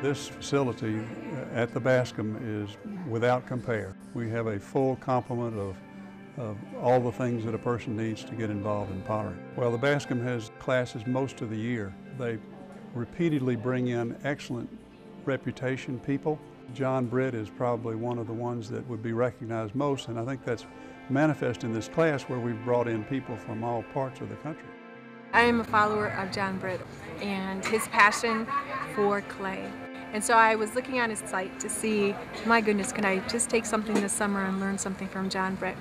This facility at the Bascom is without compare. We have a full complement of all the things that a person needs to get involved in pottery. Well, the Bascom has classes most of the year. They repeatedly bring in excellent reputation people. Britt is probably one of the ones that would be recognized most, and I think that's manifest in this class where we've brought in people from all parts of the country. I am a follower of Britt and his passion for clay. And so I was looking on his site to see, my goodness, can I just take something this summer and learn something from Britt?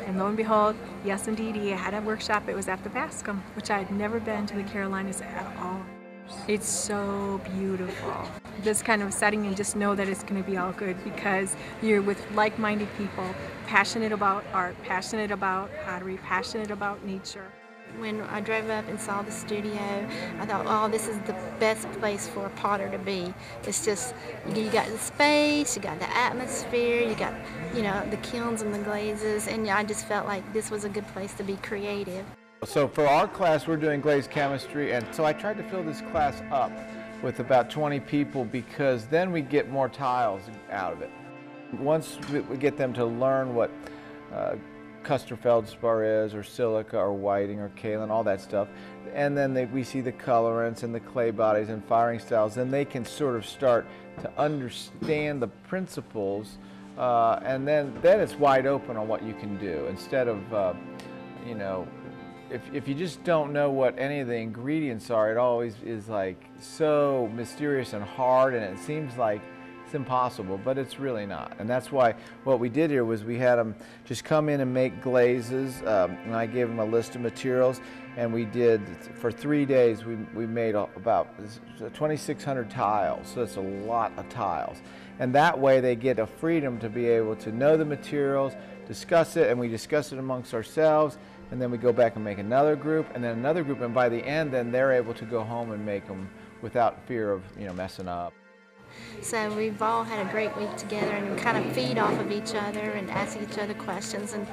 And lo and behold, yes indeed, he had a workshop. It was at the Bascom, which I had never been to the Carolinas at all. It's so beautiful. This kind of setting, and just know that it's going to be all good because you're with like-minded people, passionate about art, passionate about pottery, passionate about nature. When I drove up and saw the studio, I thought, oh, this is the best place for a potter to be. It's just, you got the space, you got the atmosphere, you got, the kilns and the glazes, and I just felt like this was a good place to be creative. So for our class, we're doing glaze chemistry, and so I tried to fill this class up with about 20 people because then we get more tiles out of it. Once we get them to learn what Custer feldspar is, or silica, or whiting, or kaolin, all that stuff, and then we see the colorants and the clay bodies and firing styles, then they can sort of start to understand the principles, and then it's wide open on what you can do instead of, if you just don't know what any of the ingredients are, it always is like so mysterious and hard, and it seems like it's impossible, but it's really not. And that's why what we did here was we had them just come in and make glazes, and I gave them a list of materials, and we did, for 3 days, we made about 2,600 tiles, so that's a lot of tiles. And that way they get a freedom to be able to know the materials, discuss it, and we discuss it amongst ourselves, and then we go back and make another group, and then another group, and by the end, then they're able to go home and make them without fear of messing up. So we've all had a great week together, and we kind of feed off of each other and ask each other questions, and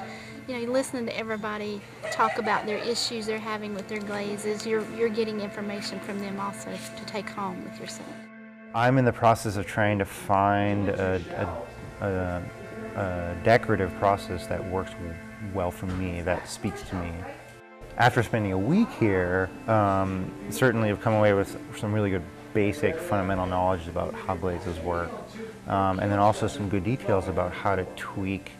listening to everybody talk about their issues they're having with their glazes, you're getting information from them also to take home with yourself. I'm in the process of trying to find a decorative process that works well for me, that speaks to me. After spending a week here, certainly I've come away with some really good basic fundamental knowledge about how glazes work, and then also some good details about how to tweak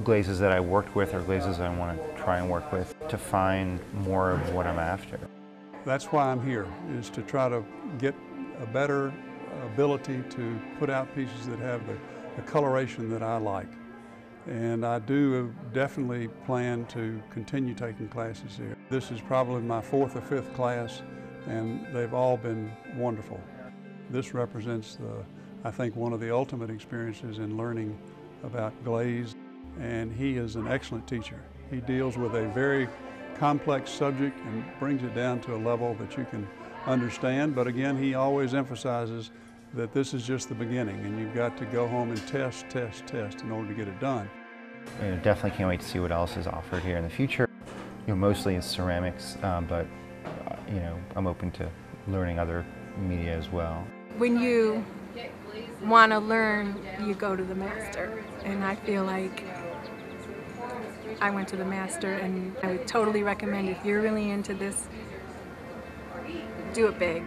glazes that I worked with or glazes I want to try and work with to find more of what I'm after. That's why I'm here, is to try to get a better ability to put out pieces that have the coloration that I like. And I do definitely plan to continue taking classes here. This is probably my 4th or 5th class, and they've all been wonderful. This represents, I think, one of the ultimate experiences in learning about glaze, and he is an excellent teacher. He deals with a very complex subject and brings it down to a level that you can understand, but again, he always emphasizes that this is just the beginning, and you've got to go home and test in order to get it done. Definitely can't wait to see what else is offered here in the future. Mostly in ceramics, but I'm open to learning other media as well. When you want to learn, you go to the master, and I feel like I went to the master, and I would totally recommend, if you're really into this, do it big.